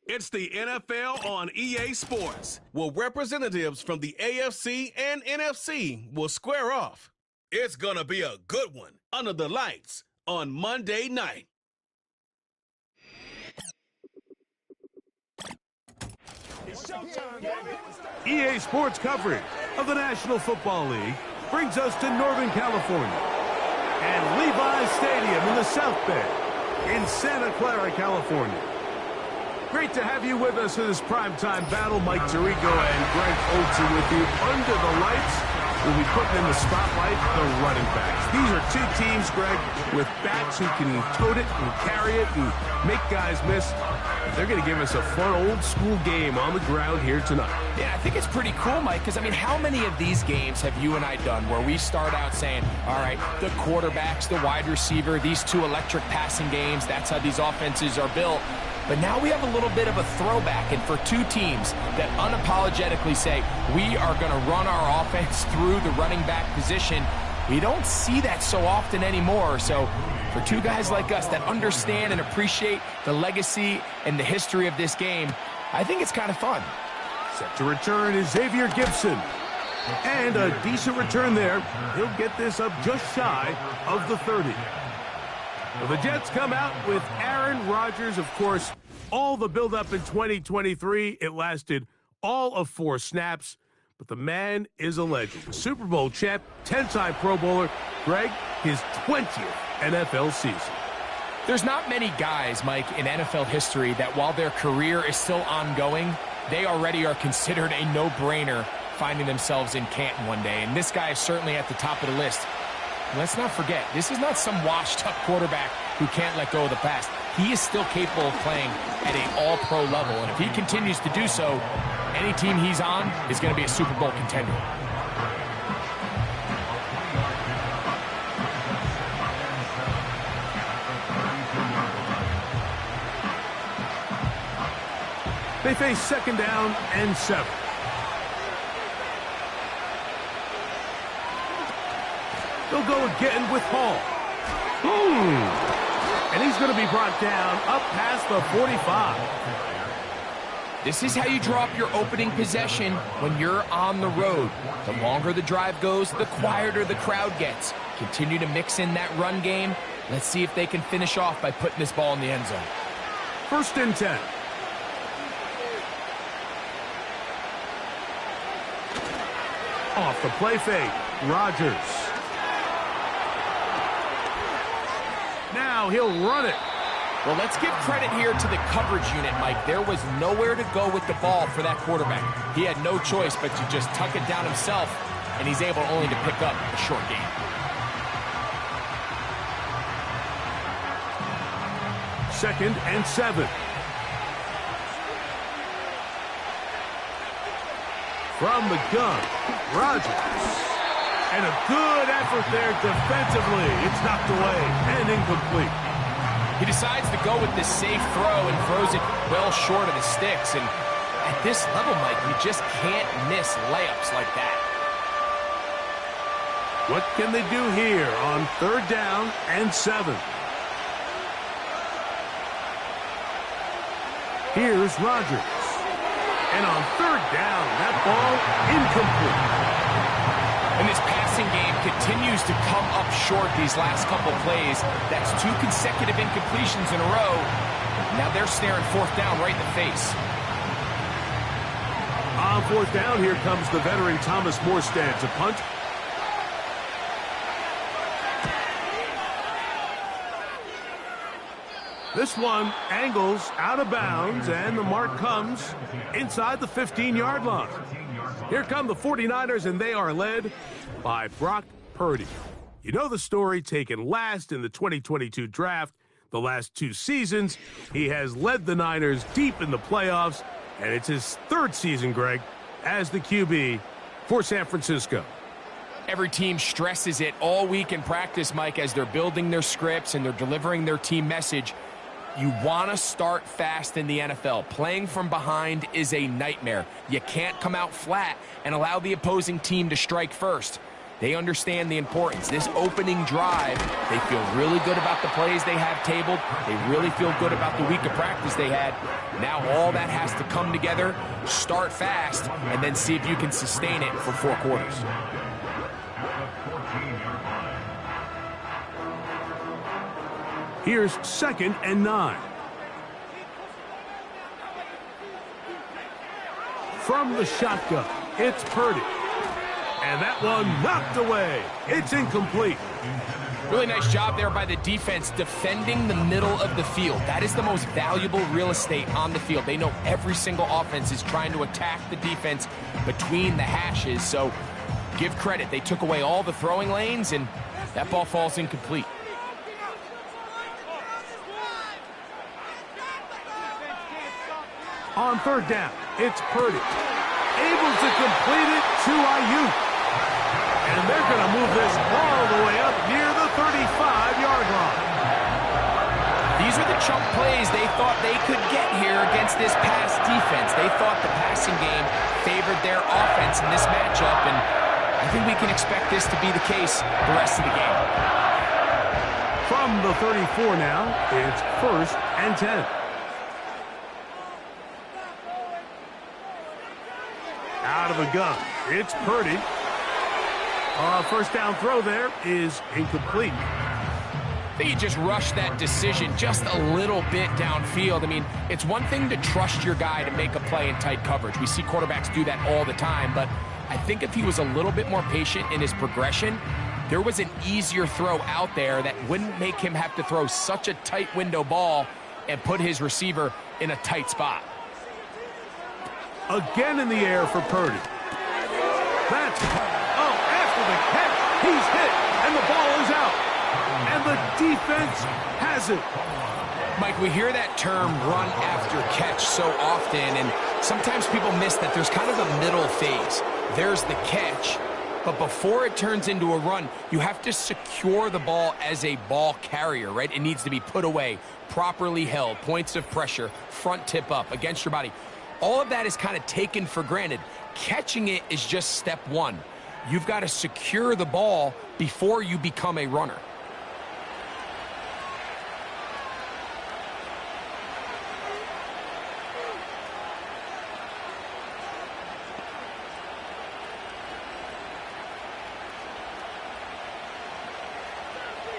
It's the NFL on EA Sports, where representatives from the AFC and NFC will square off. It's gonna be a good one under the lights on Monday night. EA Sports coverage of the National Football League brings us to Northern California and Levi's Stadium in the South Bay in Santa Clara, California. Great to have you with us in this primetime battle. Mike Tirico and Greg Olsen with you. Under the lights, we'll be putting in the spotlight the running backs. These are two teams, Greg, with backs who can tote it and carry it and make guys miss. They're going to give us a fun old-school game on the ground here tonight. Yeah, I think it's pretty cool, Mike, because, I mean, how many of these games have you and I done where we start out saying, all right, the quarterbacks, the wide receiver, these two electric passing games, that's how these offenses are built. But now we have a little bit of a throwback, and for two teams that unapologetically say, we are going to run our offense through the running back position, we don't see that so often anymore. So for two guys like us that understand and appreciate the legacy and the history of this game, I think it's kind of fun. Set to return is Xavier Gibson. And a decent return there. He'll get this up just shy of the 30. Well, the Jets come out with Aaron Rodgers. Of course, all the buildup in 2023, it lasted all of 4 snaps. But the man is a legend. Super Bowl champ, 10-time Pro Bowler. Greg, his 20th NFL season. There's not many guys, Mike, in NFL history that while their career is still ongoing, they already are considered a no-brainer finding themselves in Canton one day. And this guy is certainly at the top of the list. Let's not forget, this is not some washed-up quarterback who can't let go of the past. He is still capable of playing at an all-pro level, and if he continues to do so, any team he's on is going to be a Super Bowl contender. They face second down and 7. They'll go again with Hall. And he's going to be brought down up past the 45. This is how you draw up your opening possession when you're on the road. The longer the drive goes, the quieter the crowd gets. Continue to mix in that run game. Let's see if they can finish off by putting this ball in the end zone. 1st and 10. Off the play fake, Rodgers. Now he'll run it. Well, let's give credit here to the coverage unit, Mike. There was nowhere to go with the ball for that quarterback. He had no choice but to just tuck it down himself, and he's able only to pick up a short gain. Second and 7. From the gun, Rodgers. And a good effort there defensively. It's knocked away and incomplete. He decides to go with this safe throw and throws it well short of the sticks. And at this level, Mike, you just can't miss layups like that. What can they do here on 3rd down and 7? Here's Rodgers. And on 3rd down, that ball incomplete. And this passing game continues to come up short these last couple plays. That's 2 consecutive incompletions in a row. Now they're staring 4th down right in the face. On 4th down, here comes the veteran Thomas Morstead to punt. This one angles out of bounds, and the mark comes inside the 15-yard line. Here come the 49ers, and they are led by Brock Purdy. You know the story, taken last in the 2022 draft. The last 2 seasons, he has led the Niners deep in the playoffs, and it's his 3rd season, Greg, as the QB for San Francisco. Every team stresses it all week in practice, Mike, as they're building their scripts and they're delivering their team message. You want to start fast in the NFL. Playing from behind is a nightmare. You can't come out flat and allow the opposing team to strike first. They understand the importance. This opening drive, they feel really good about the plays they have tabled. They really feel good about the week of practice they had. Now all that has to come together, start fast, and then see if you can sustain it for 4 quarters. Here's 2nd and 9. From the shotgun, it's Purdy. And that one knocked away. It's incomplete. Really nice job there by the defense defending the middle of the field. That is the most valuable real estate on the field. They know every single offense is trying to attack the defense between the hashes. So give credit. They took away all the throwing lanes, and that ball falls incomplete. On 3rd down, it's Purdy. Able to complete it to Ayuk. And they're going to move this all the way up near the 35-yard line. These are the chunk plays they thought they could get here against this pass defense. They thought the passing game favored their offense in this matchup, and I think we can expect this to be the case the rest of the game. From the 34 now, it's 1st and 10. Out of the gun, it's Purdy. First down throw there is incomplete. I think you just rushed that decision just a little bit downfield. I mean, it's one thing to trust your guy to make a play in tight coverage. We see quarterbacks do that all the time, but I think if he was a little bit more patient in his progression, there was an easier throw out there that wouldn't make him have to throw such a tight window ball and put his receiver in a tight spot. Again in the air for Purdy. That's, after the catch, he's hit, and the ball is out. And the defense has it. Mike, we hear that term run after catch so often, and sometimes people miss that there's kind of a middle phase. There's the catch, but before it turns into a run, you have to secure the ball as a ball carrier, right? It needs to be put away, properly held, points of pressure, front tip up against your body. All of that is kind of taken for granted. Catching it is just step one. You've got to secure the ball before you become a runner.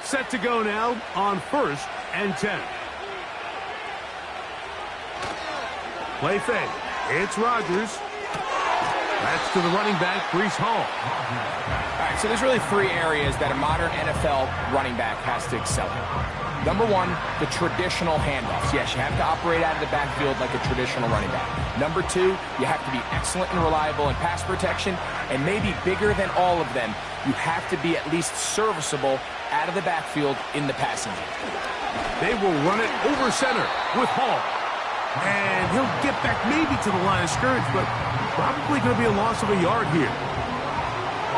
Set to go now on 1st and 10. Play fake. It's Rodgers. That's to the running back, Breece Hall. All right, so there's really 3 areas that a modern NFL running back has to excel in. Number 1, the traditional handoffs. Yes, you have to operate out of the backfield like a traditional running back. Number 2, you have to be excellent and reliable in pass protection, and maybe bigger than all of them, you have to be at least serviceable out of the backfield in the passing game. They will run it over center with Hall. And he'll get back maybe to the line of scrimmage, but probably going to be a loss of a yard here.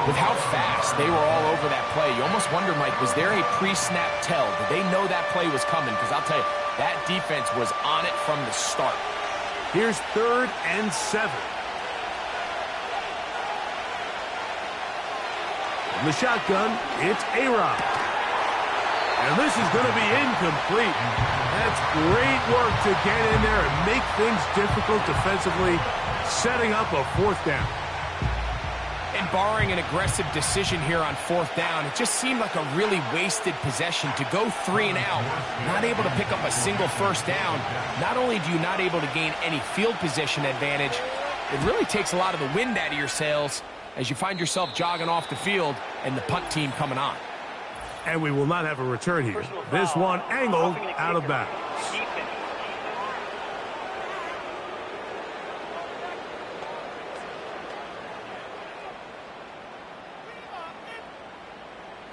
With how fast they were all over that play, you almost wonder, Mike, was there a pre-snap tell? Did they know that play was coming? Because I'll tell you, that defense was on it from the start. Here's 3rd and 7. From the shotgun, it's A-Rod. And this is going to be incomplete. That's great work to get in there and make things difficult defensively, setting up a 4th down. And barring an aggressive decision here on 4th down, it just seemed like a really wasted possession to go 3 and out, not able to pick up a single first down. Not only do you not able to gain any field position advantage, it really takes a lot of the wind out of your sails as you find yourself jogging off the field and the punt team coming on. And we will not have a return here. This one angled out of bounds.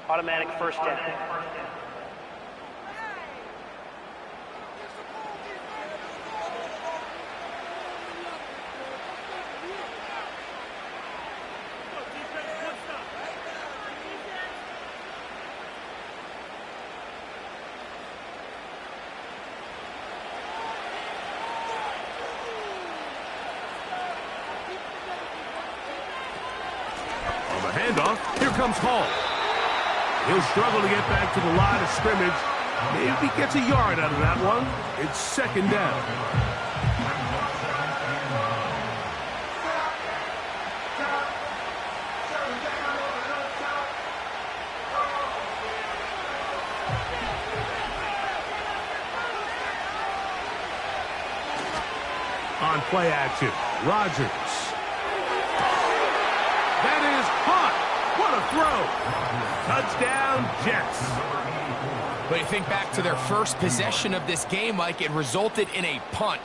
Automatic first down. The handoff. Here comes Hall. He'll struggle to get back to the line of scrimmage. Maybe gets a yard out of that one. It's second down. On play action, Rodgers. That is caught. What a throw. Touchdown, Jets. But you think back to their first possession of this game, Mike, it resulted in a punt.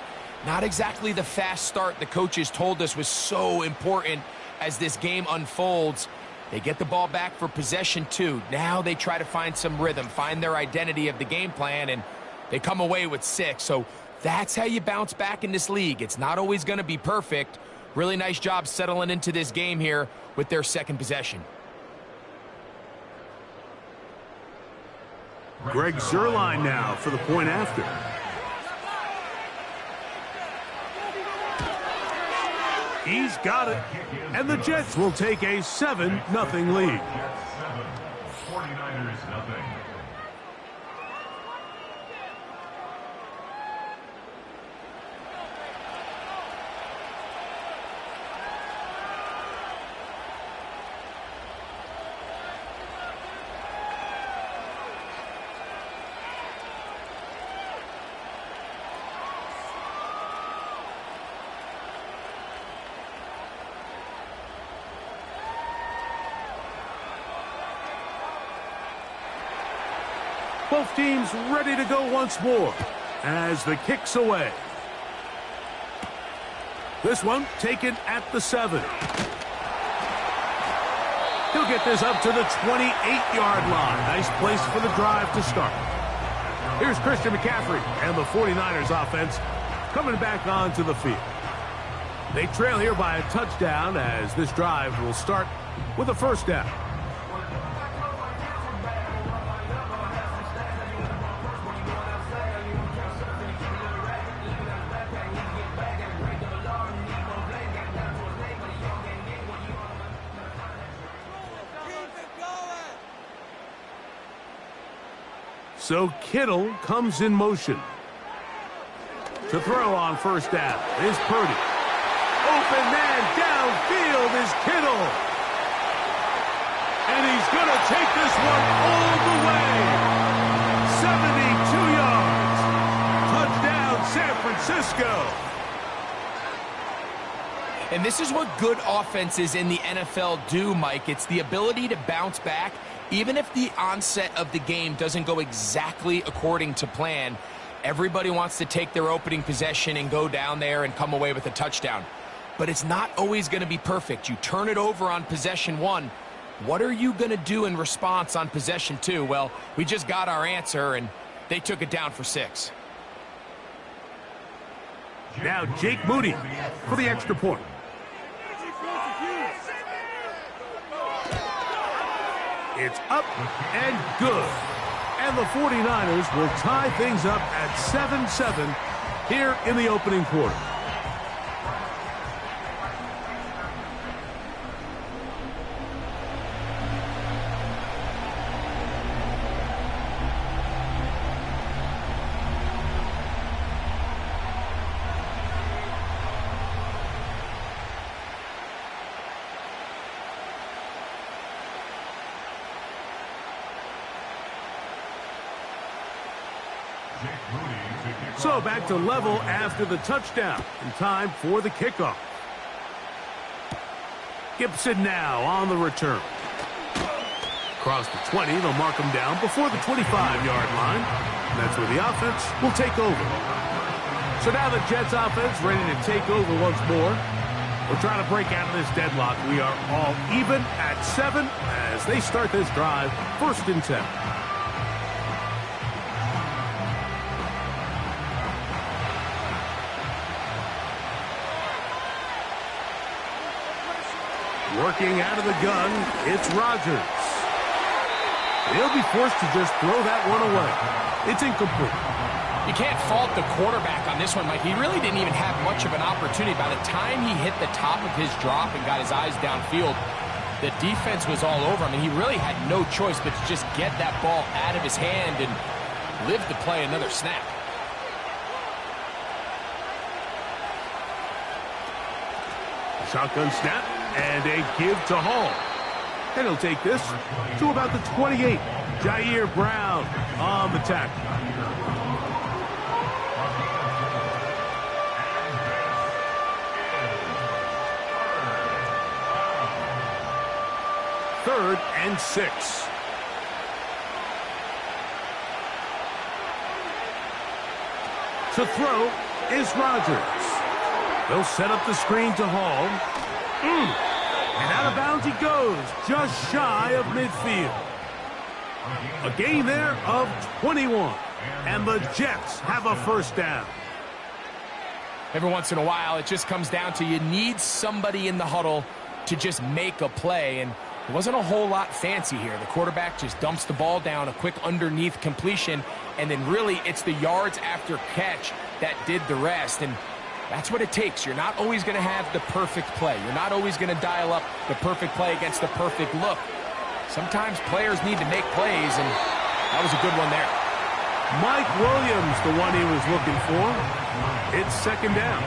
Not exactly the fast start the coaches told us was so important as this game unfolds. They get the ball back for possession 2. Now they try to find some rhythm, find their identity of the game plan, and they come away with 6. So that's how you bounce back in this league. It's not always going to be perfect. Really nice job settling into this game here with their second possession. Greg Zuerlein now for the point after. He's got it. And the Jets will take a 7-0 lead. 49ers nothing. Both teams ready to go once more as the kick's away. This one taken at the 7. He'll get this up to the 28-yard line. Nice place for the drive to start. Here's Christian McCaffrey and the 49ers offense coming back onto the field. They trail here by a touchdown as this drive will start with a first down. So Kittle comes in motion. To throw on first down is Purdy. Open man downfield is Kittle. And he's going to take this one all the way. 72 yards. Touchdown, San Francisco. And this is what good offenses in the NFL do, Mike. It's the ability to bounce back. Even if the onset of the game doesn't go exactly according to plan, everybody wants to take their opening possession and go down there and come away with a touchdown. But it's not always going to be perfect. You turn it over on possession 1. What are you going to do in response on possession 2? Well, we just got our answer, and they took it down for 6. Now Jake Moody for the extra point. It's up and good. And the 49ers will tie things up at 7-7 here in the opening quarter. So back to level after the touchdown. And time for the kickoff. Gibson now on the return. Across the 20, they'll mark him down before the 25-yard line. And that's where the offense will take over. So now the Jets offense ready to take over once more. We're trying to break out of this deadlock. We are all even at 7 as they start this drive, 1st and 10. Working out of the gun, it's Rodgers. He'll be forced to just throw that one away. It's incomplete. You can't fault the quarterback on this one, Mike. He really didn't even have much of an opportunity. By the time he hit the top of his drop and got his eyes downfield, The defense was all over him, and he really had no choice but to just get that ball out of his hand and live to play another snap. Shotgun snap and a give to Hall. And he'll take this to about the 28. Jair Brown on the tackle. Third and 6. To throw is Rodgers. They'll set up the screen to Hall. And out of bounds he goes, just shy of midfield. A gain there of 21. And the Jets have a first down. Every once in a while, it just comes down to you need somebody in the huddle to just make a play. And it wasn't a whole lot fancy here. The quarterback just dumps the ball down, a quick underneath completion, and then really it's the yards after catch that did the rest. And that's what it takes. You're not always going to have the perfect play. You're not always going to dial up the perfect play against the perfect look. Sometimes players need to make plays, and that was a good one there. Mike Williams, the one he was looking for. It's second down.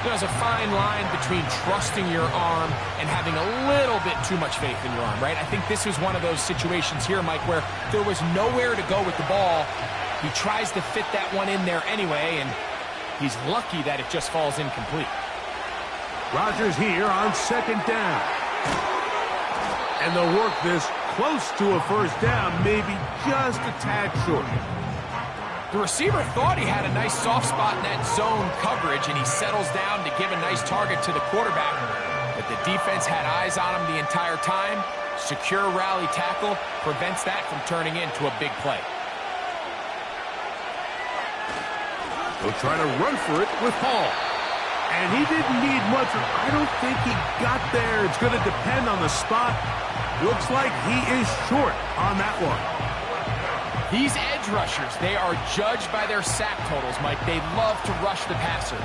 There's a fine line between trusting your arm and having a little bit too much faith in your arm, right? I think this was one of those situations here, Mike, where there was nowhere to go with the ball. He tries to fit that one in there anyway, and he's lucky that it just falls incomplete. Rodgers here on second down. And they'll work this close to a first down, maybe just a tad short. The receiver thought he had a nice soft spot in that zone coverage, and he settles down to give a nice target to the quarterback. But the defense had eyes on him the entire time. Secure rally tackle prevents that from turning into a big play. They'll try to run for it with Hall. And he didn't need much. I don't think he got there. It's going to depend on the spot. Looks like he is short on that one. These edge rushers, they are judged by their sack totals, Mike. They love to rush the passer.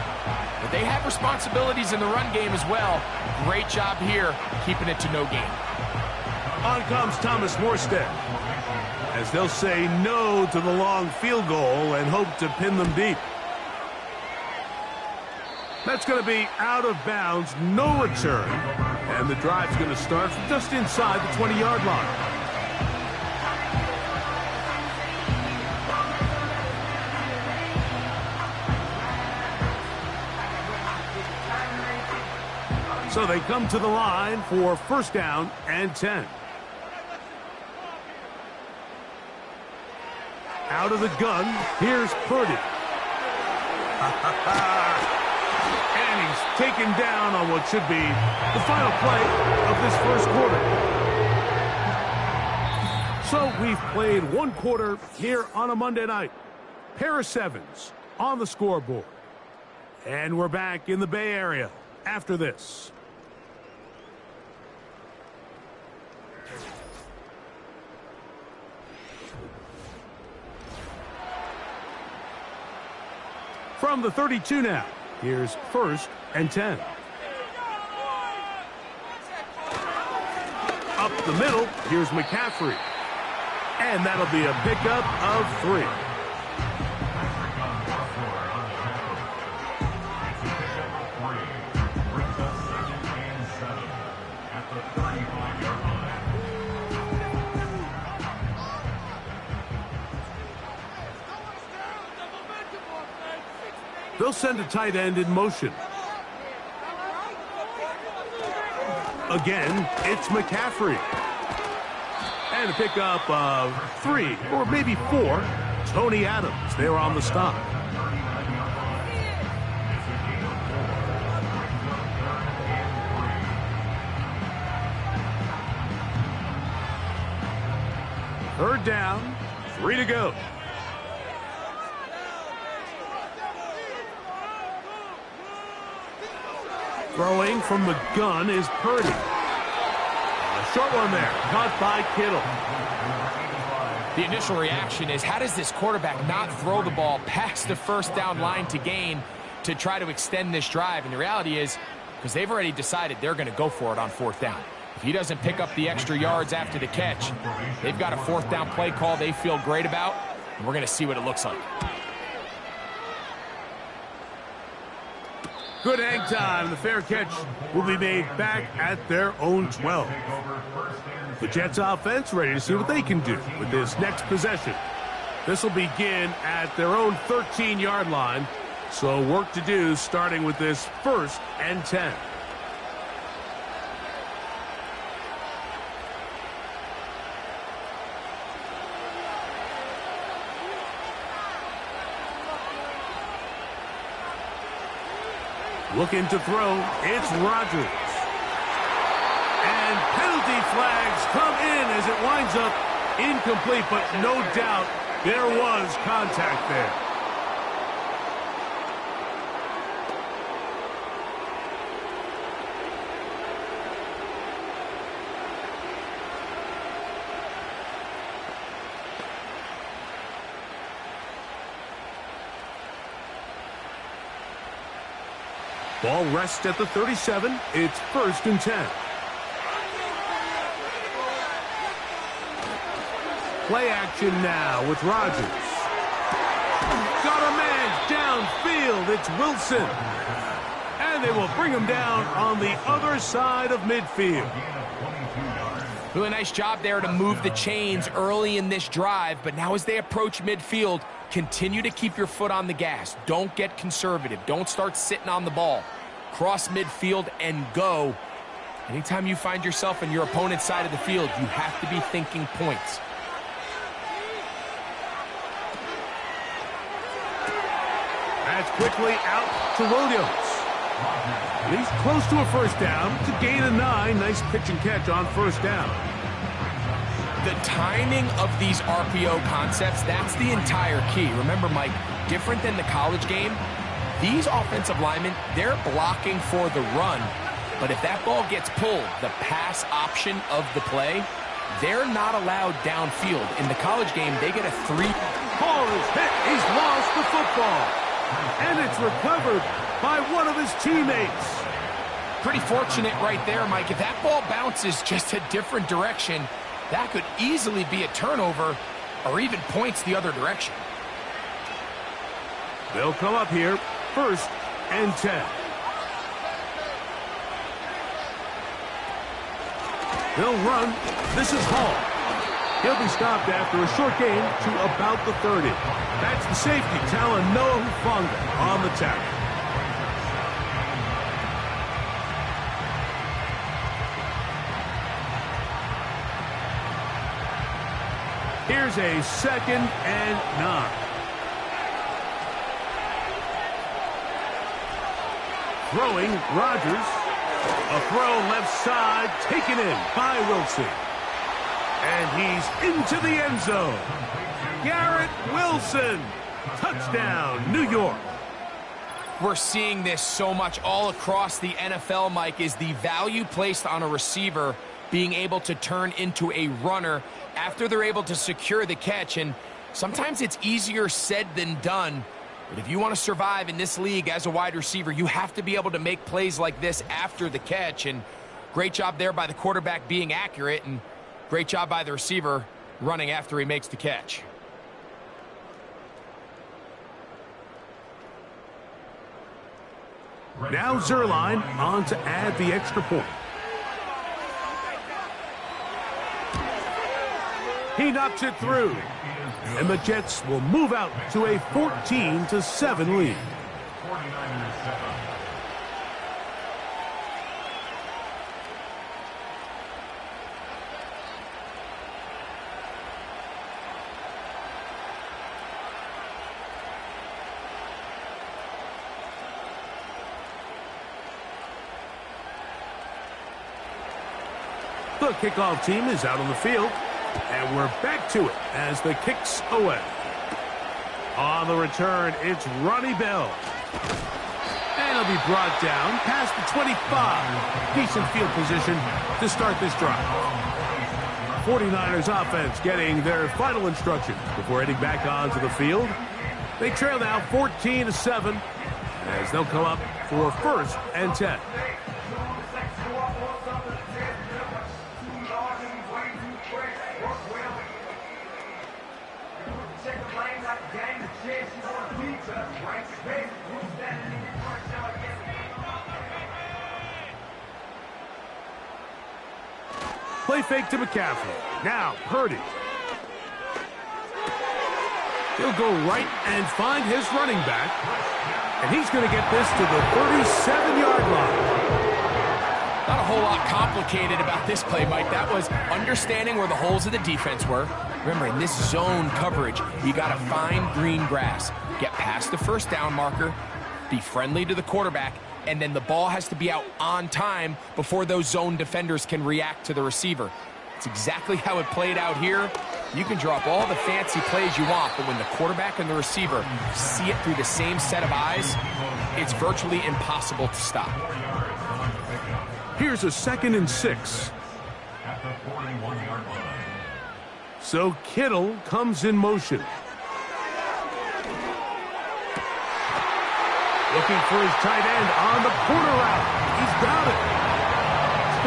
But they have responsibilities in the run game as well. Great job here, keeping it to no gain. On comes Thomas Morstead, as they'll say no to the long field goal and hope to pin them deep. That's going to be out of bounds, no return. And the drive's going to start from just inside the 20-yard line. So they come to the line for first down and 10. Out of the gun, here's Purdy. And he's taken down on what should be the final play of this first quarter. So we've played one quarter here on a Monday night. Pair of sevens on the scoreboard. And we're back in the Bay Area after this. From the 32 now, here's first and 10. Up the middle, here's McCaffrey. And that'll be a pickup of 3. They'll send a tight end in motion. Again, it's McCaffrey. And a pickup of 3, or maybe 4. Tony Adams there on the stop. Third down, 3 to go. Throwing from the gun is Purdy. A short one there, caught by Kittle. The initial reaction is, how does this quarterback not throw the ball past the first down line to gain to try to extend this drive? And the reality is, because they've already decided they're going to go for it on fourth down. If he doesn't pick up the extra yards after the catch, they've got a 4th down play call they feel great about, and we're going to see what it looks like. Good hang time. The fair catch will be made back at their own 12. The Jets offense ready to see what they can do with this next possession. This will begin at their own 13-yard line. So work to do starting with this 1st and 10. Looking to throw, it's Rodgers. And penalty flags come in as it winds up incomplete, but no doubt there was contact there. Ball rests at the 37. It's 1st and 10. Play action now with Rodgers. Got a man downfield. It's Wilson. And they will bring him down on the other side of midfield. Really nice job there to move the chains early in this drive, but now as they approach midfield, continue to keep your foot on the gas. Don't get conservative. Don't start sitting on the ball. Cross midfield and go. Anytime you find yourself on your opponent's side of the field, you have to be thinking points. That's quickly out to Williams. He's close to a 1st down to gain a 9. Nice pitch and catch on 1st down. The timing of these RPO concepts, that's the entire key. Remember, Mike, different than the college game, these offensive linemen, they're blocking for the run. But if that ball gets pulled, the pass option of the play, they're not allowed downfield. In the college game, they get a 3. Ball is hit. He's lost the football. And it's recovered by one of his teammates. Pretty fortunate right there, Mike. If that ball bounces just a different direction, that could easily be a turnover or even points the other direction. They'll come up here, 1st and 10. They'll run. This is Hall. He'll be stopped after a short gain to about the 30. That's the safety, Talanoa Hufanga on the tackle. Here's a 2nd and 9. Throwing, Rodgers. A throw left side, taken in by Wilson. And he's into the end zone. Garrett Wilson. Touchdown, New York. We're seeing this so much all across the NFL, Mike, is the value placed on a receiver being able to turn into a runner after they're able to secure the catch. And sometimes it's easier said than done. But if you want to survive in this league as a wide receiver, you have to be able to make plays like this after the catch. And great job there by the quarterback being accurate, and great job by the receiver running after he makes the catch. Now Zerline on to add the extra point. He knocks it through. And the Jets will move out to a 14-7 lead. The kickoff team is out on the field. And we're back to it as the kick's away. On the return, it's Ronnie Bell. And he'll be brought down past the 25. Decent field position to start this drive. 49ers offense getting their final instructions before heading back onto the field. They trail now 14-7 as they'll come up for 1st and 10. Play fake to McCaffrey. Now, Purdy. He'll go right and find his running back. And he's going to get this to the 37-yard line. Not a whole lot complicated about this play, Mike. That was understanding where the holes of the defense were. Remember, in this zone coverage, you got to find green grass. Get past the first down marker, be friendly to the quarterback, and then the ball has to be out on time before those zone defenders can react to the receiver. It's exactly how it played out here. You can draw up all the fancy plays you want, but when the quarterback and the receiver see it through the same set of eyes, it's virtually impossible to stop. Here's a 2nd and 6. So Kittle comes in motion. Looking for his tight end on the corner route. He's got it.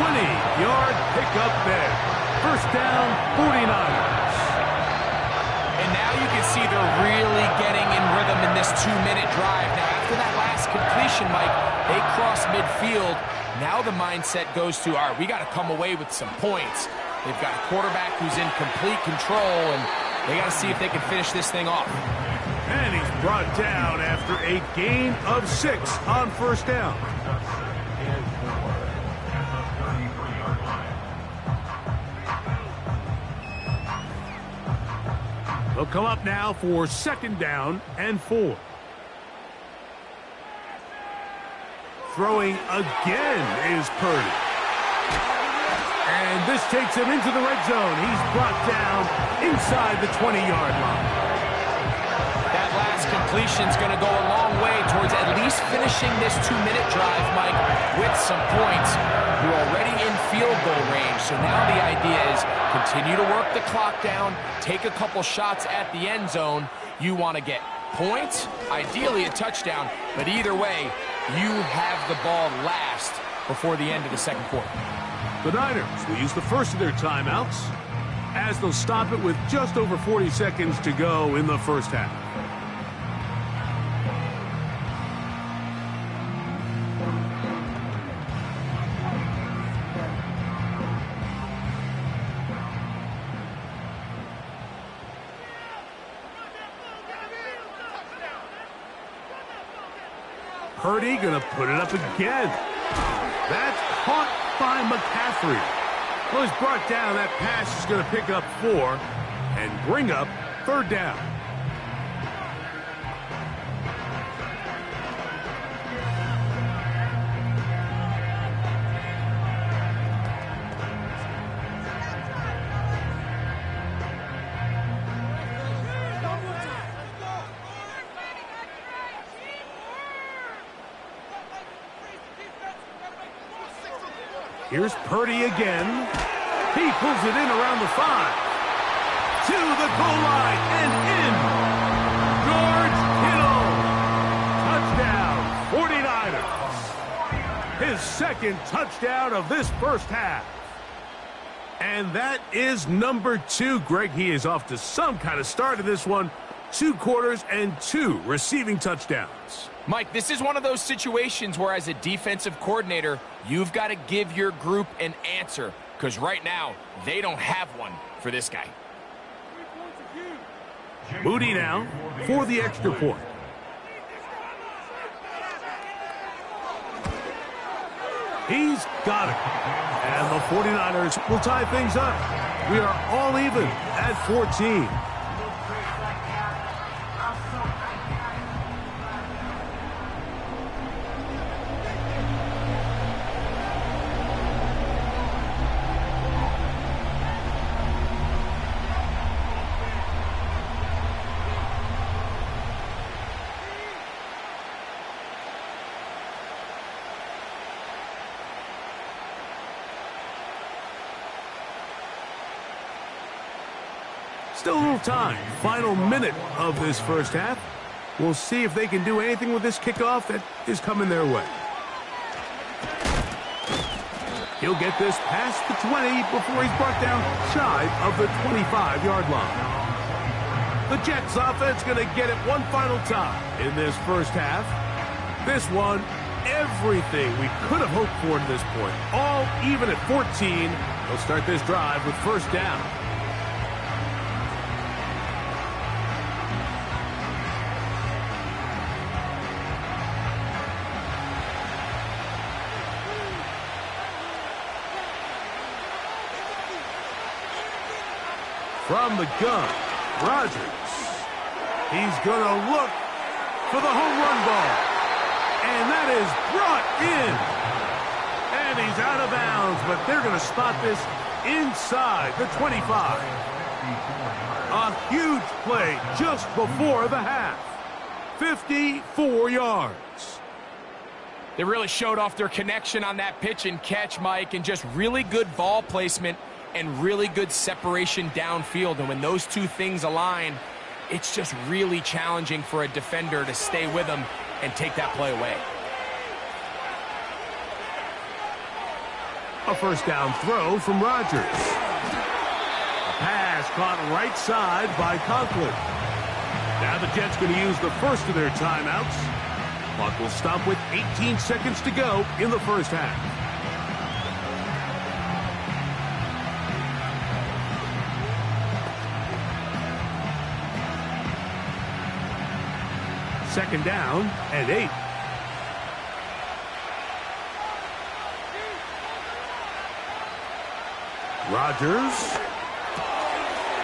20-yard pickup there. First down, 49ers. And now you can see they're really getting in rhythm in this 2-minute drive. Now, after that last completion, Mike, they cross midfield. Now the mindset goes to, all right, we got to come away with some points. They've got a quarterback who's in complete control, and they got to see if they can finish this thing off. And he's brought down after a gain of 6 on first down. They'll come up now for 2nd down and 4. Throwing again is Purdy. And this takes him into the red zone. He's brought down inside the 20-yard line. That last completion's going to go a long way towards at least finishing this 2-minute drive, Mike, with some points. You're already in field goal range, so now the idea is continue to work the clock down, take a couple shots at the end zone. You want to get points, ideally a touchdown, but either way, you have the ball last before the end of the second quarter. The Niners will use the first of their timeouts as they'll stop it with just over 40 seconds to go in the first half. Purdy gonna put it up again. That's caught by McCaffrey. Well, he's brought down. That pass is gonna pick up 4 and bring up 3rd down. Here's Purdy again. He pulls it in around the 5. To the goal line and in. George Kittle. Touchdown, 49ers. His 2nd touchdown of this first half. And that is number 2. Greg, he is off to some kind of start in this one. 2 quarters and 2 receiving touchdowns. Mike, this is one of those situations where as a defensive coordinator, you've got to give your group an answer, because right now, they don't have one for this guy. Moody now for the extra point. He's got it. And the 49ers will tie things up. We are all even at 14. Still a little time. Final minute of this first half. We'll see if they can do anything with this kickoff that is coming their way. He'll get this past the 20 before he's brought down shy of the 25-yard line. The Jets offense going to get it one final time in this first half. This one, everything we could have hoped for to this point. All even at 14. They'll start this drive with first down. From the gun, Rodgers. He's going to look for the home run ball. And that is brought in. And he's out of bounds, but they're going to spot this inside the 25. A huge play just before the half. 54 yards. They really showed off their connection on that pitch and catch, Mike, and just really good ball placement and really good separation downfield. And when those two things align, it's just really challenging for a defender to stay with them and take that play away. A first down throw from Rodgers. A pass caught right side by Conklin. Now the Jets going to use the first of their timeouts. Clock will stop with 18 seconds to go in the first half. Second down and 8. Rodgers.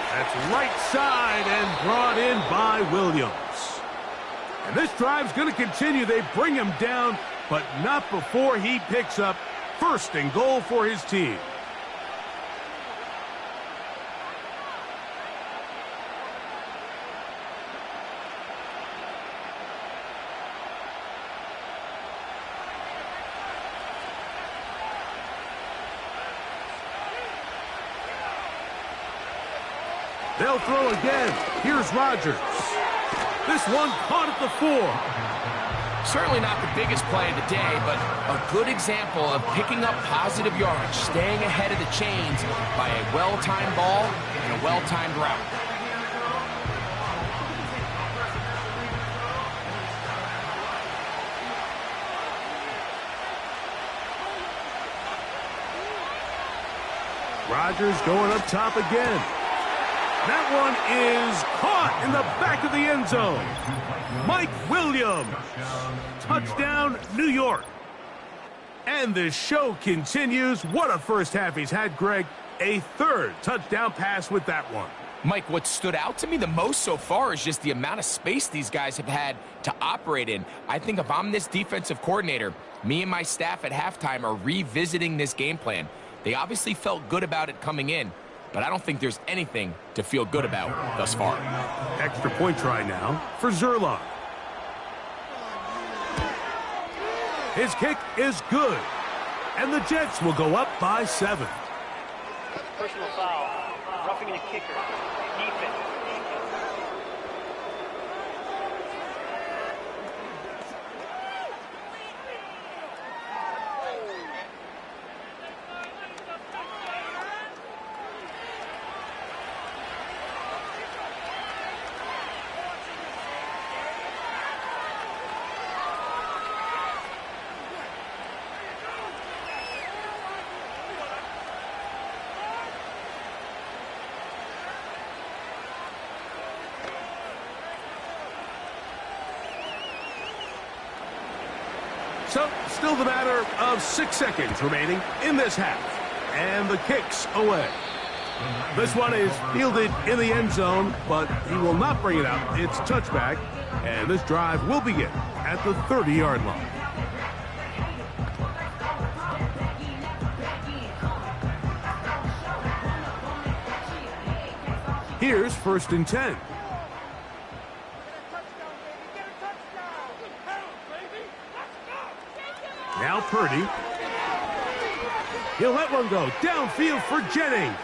That's right side and brought in by Williams. And this drive's going to continue. They bring him down, but not before he picks up first and goal for his team. They'll throw again. Here's Rodgers. This one caught at the 4. Certainly not the biggest play of the day, but a good example of picking up positive yards, staying ahead of the chains by a well-timed ball and a well-timed route. Rodgers going up top again. That one is caught in the back of the end zone. Mike Williams. Touchdown, New York. And the show continues. What a first half he's had, Greg. A third touchdown pass with that one. Mike, what stood out to me the most so far is just the amount of space these guys have had to operate in. I think if I'm this defensive coordinator, me and my staff at halftime are revisiting this game plan. They obviously felt good about it coming in, but I don't think there's anything to feel good about thus far. Extra point try now for Zerlock. His kick is good, and the Jets will go up by 7. Personal foul. Roughing the kicker. Defense. So, still the matter of 6 seconds remaining in this half. And the kick's away. This one is fielded in the end zone, but he will not bring it out. It's touchback, and this drive will begin at the 30-yard line. Here's first and 10. Now Purdy. He'll let one go downfield for Jennings.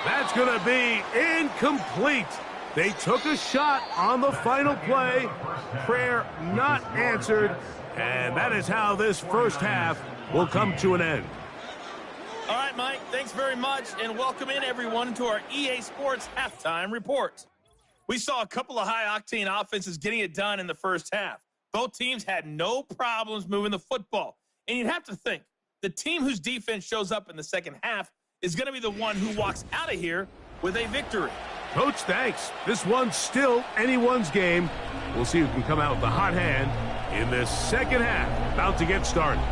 That's going to be incomplete. They took a shot on the final play. Prayer not answered. And that is how this first half will come to an end. All right, Mike, thanks very much, and welcome in everyone to our EA Sports Halftime Report. We saw a couple of high-octane offenses getting it done in the first half. Both teams had no problems moving the football. And you'd have to think, the team whose defense shows up in the second half is going to be the one who walks out of here with a victory. Coach, thanks. This one's still anyone's game. We'll see who can come out with the hot hand in this second half. About to get started.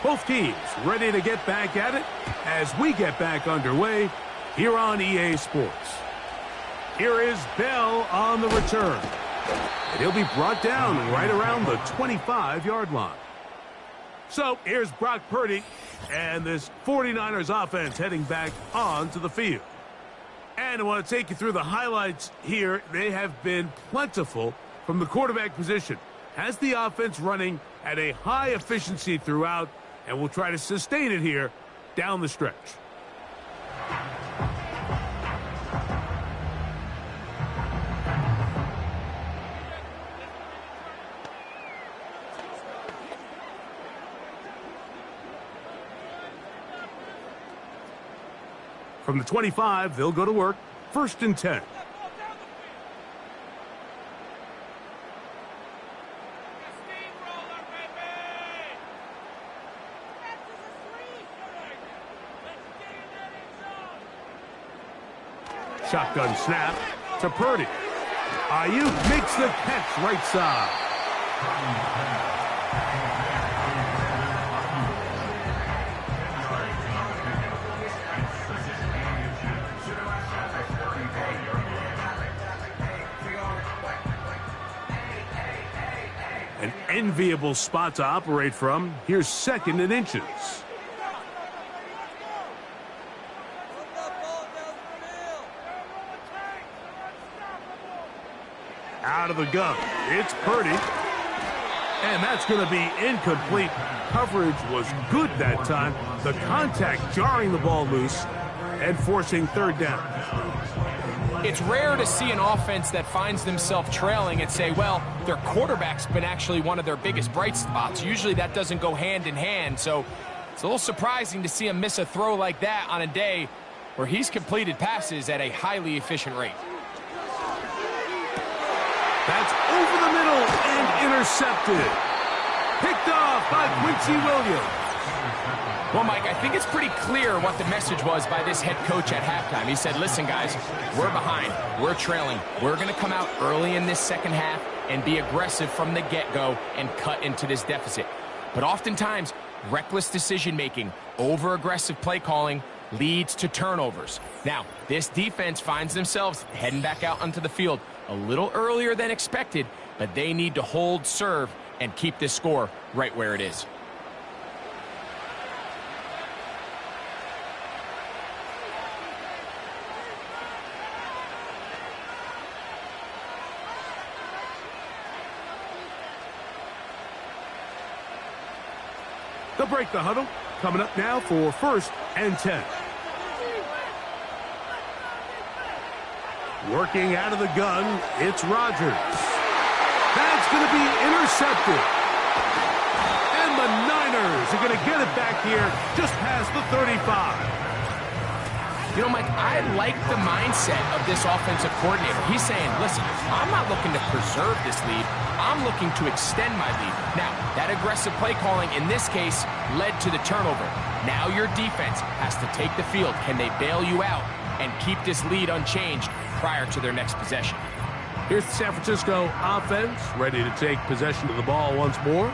Both teams ready to get back at it as we get back underway here on EA Sports. Here is Bell on the return. And he'll be brought down right around the 25-yard line. So here's Brock Purdy and this 49ers offense heading back onto the field. And I want to take you through the highlights here. They have been plentiful from the quarterback position. Has the offense running at a high efficiency throughout, and we'll try to sustain it here down the stretch. From the 25, they'll go to work. 1st and 10. Shotgun snap to Purdy. Ayuk makes the catch right side. An enviable spot to operate from. Here's 2nd and inches. Out of the gun. It's Purdy. And that's going to be incomplete. Coverage was good that time. The contact jarring the ball loose and forcing 3rd down. It's rare to see an offense that finds themselves trailing and say, well, their quarterback's been actually one of their biggest bright spots. Usually that doesn't go hand in hand. So it's a little surprising to see him miss a throw like that on a day where he's completed passes at a highly efficient rate. That's over the middle and intercepted. Picked off by Quincy Williams. Well, Mike, I think it's pretty clear what the message was by this head coach at halftime. He said, listen, guys, we're behind. We're trailing. We're going to come out early in this second half and be aggressive from the get-go and cut into this deficit. But oftentimes, reckless decision-making, over-aggressive play calling leads to turnovers. Now, this defense finds themselves heading back out onto the field a little earlier than expected, but they need to hold serve and keep this score right where it is. They'll break the huddle. Coming up now for 1st and 10. Working out of the gun, it's Rodgers. That's going to be intercepted. And the Niners are going to get it back here just past the 35. You know, Mike, I like the mindset of this offensive coordinator. He's saying, listen, I'm not looking to preserve this lead. I'm looking to extend my lead. Now, that aggressive play calling in this case led to the turnover. Now your defense has to take the field. Can they bail you out and keep this lead unchanged prior to their next possession? Here's the San Francisco offense ready to take possession of the ball once more.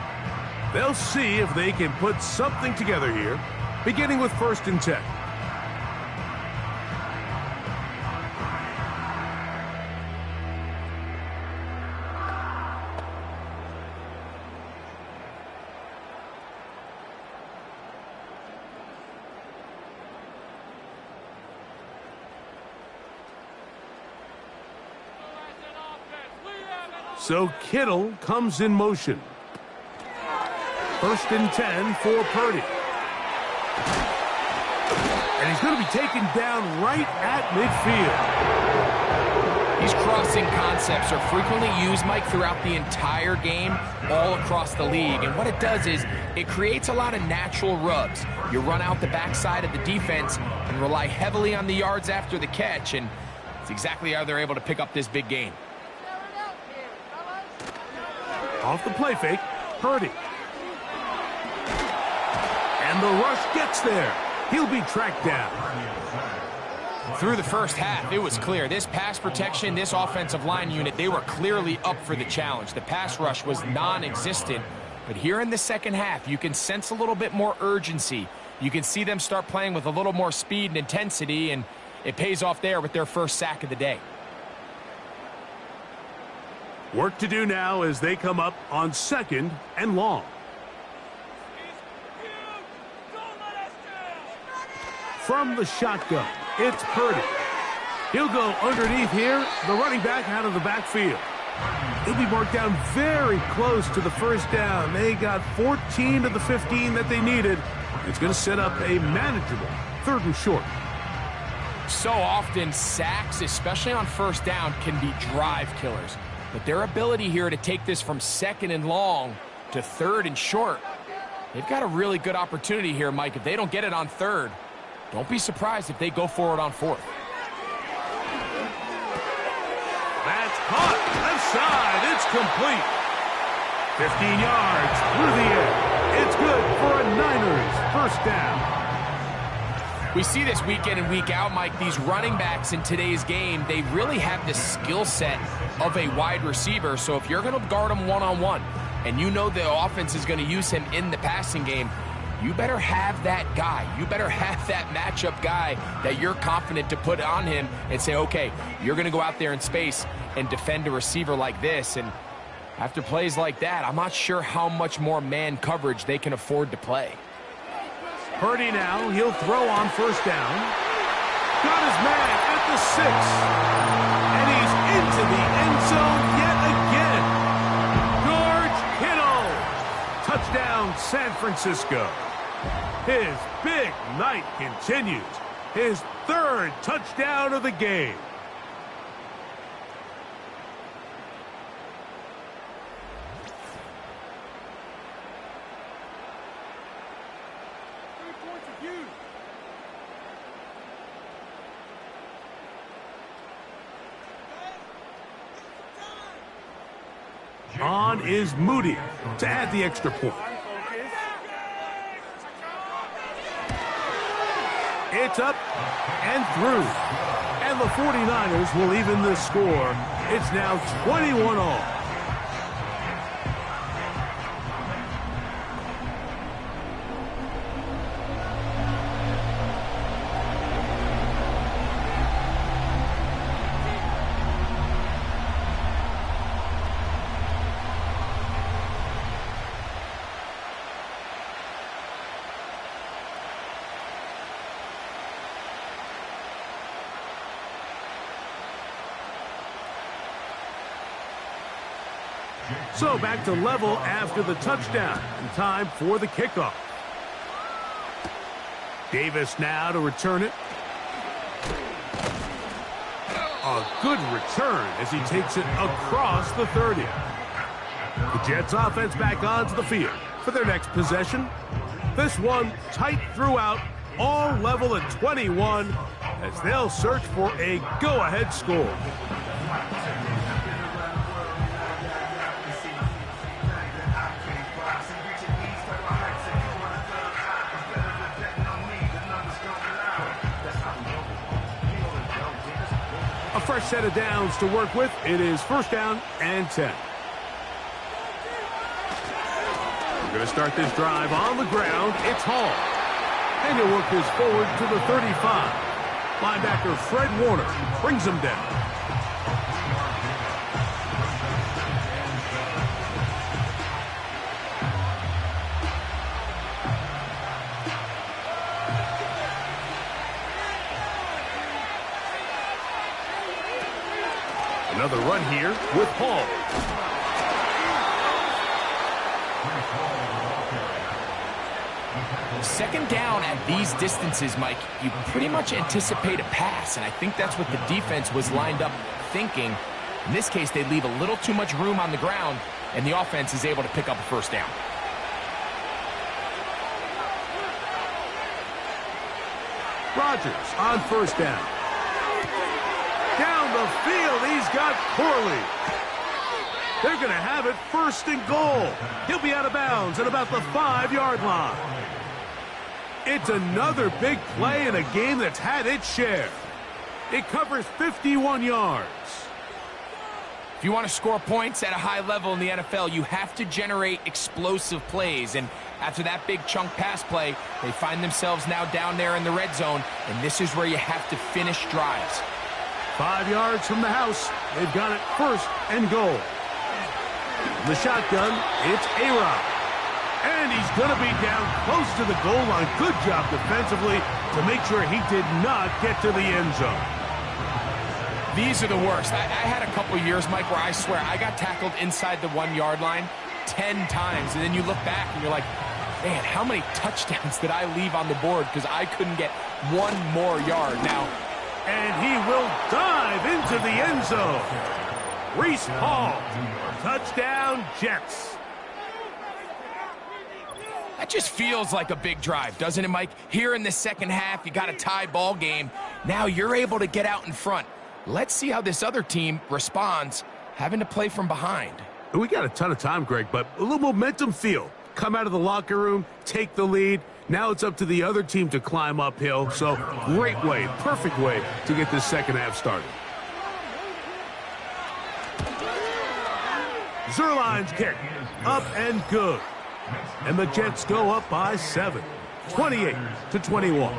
They'll see if they can put something together here, beginning with 1st and 10. So Kittle comes in motion. 1st and 10 for Purdy. And he's going to be taken down right at midfield. These crossing concepts are frequently used, Mike, throughout the entire game, all across the league. And what it does is it creates a lot of natural rubs. You run out the backside of the defense and rely heavily on the yards after the catch, and it's exactly how they're able to pick up this big gain. Off the play fake, Purdy. And the rush gets there. He'll be tracked down. Through the first half, it was clear. This pass protection, this offensive line unit, they were clearly up for the challenge. The pass rush was non-existent. But here in the second half, you can sense a little bit more urgency. You can see them start playing with a little more speed and intensity, and it pays off there with their first sack of the day. Work to do now as they come up on 2nd and long. From the shotgun, it's Purdy. He'll go underneath here, the running back out of the backfield. He'll be marked down very close to the first down. They got 14 of the 15 that they needed. It's going to set up a manageable 3rd and short. So often, sacks, especially on first down, can be drive killers. But their ability here to take this from 2nd and long to 3rd and short, they've got a really good opportunity here, Mike. If they don't get it on 3rd, don't be surprised if they go for it on 4th. That's caught. Left side. It's complete. 15 yards through the air. It's good for a Niners first down. We see this week in and week out, Mike. These running backs in today's game, they really have the skill set of a wide receiver. So if you're going to guard him one-on-one and you know the offense is going to use him in the passing game, you better have that guy. You better have that matchup guy that you're confident to put on him and say, okay, you're going to go out there in space and defend a receiver like this. And after plays like that, I'm not sure how much more man coverage they can afford to play. Purdy now, he'll throw on first down. Got his man at the 6. And he's into the end zone yet again. George Kittle. Touchdown, San Francisco. His big night continues. His 3rd touchdown of the game. On is Moody to add the extra point. It's up and through. And the 49ers will even the score. It's now 21-all. So back to level after the touchdown. And time for the kickoff. Davis now to return it. A good return as he takes it across the 30. The Jets offense back onto the field for their next possession. This one tight throughout, all level at 21 as they'll search for a go-ahead score. A fresh set of downs to work with. It is first down and 10. We're going to start this drive on the ground. It's Hall. And he'll work this forward to the 35. Linebacker Fred Warner brings him down. Another run here with Hall. Second down at these distances, Mike, you pretty much anticipate a pass, and I think that's what the defense was lined up thinking. In this case, they leave a little too much room on the ground, and the offense is able to pick up a first down. Rodgers on first down. Down the field, he's got Corley. They're going to have it first and goal. He'll be out of bounds at about the 5-yard line. It's another big play in a game that's had its share. It covers 51 yards. If you want to score points at a high level in the NFL, you have to generate explosive plays. And after that big chunk pass play, they find themselves now down there in the red zone, and this is where you have to finish drives. 5 yards from the house. They've got it first and goal. The shotgun, it's A-Rod. And he's going to be down close to the goal line. Good job defensively to make sure he did not get to the end zone. These are the worst. I had a couple years, Mike, where I swear I got tackled inside the 1-yard line 10 times. And then you look back and you're like, man, how many touchdowns did I leave on the board because I couldn't get one more yard now? And he will dive into the end zone. Reese Hall, touchdown Jets. That just feels like a big drive, doesn't it, Mike? Here in the second half, you got a tie ball game. Now you're able to get out in front. Let's see how this other team responds, having to play from behind. We got a ton of time, Greg, but a little momentum feel. Come out of the locker room, take the lead. Now it's up to the other team to climb uphill. So great way, perfect way to get this second half started. Zerline's kick, up and good. And the Jets go up by 7, 28-21.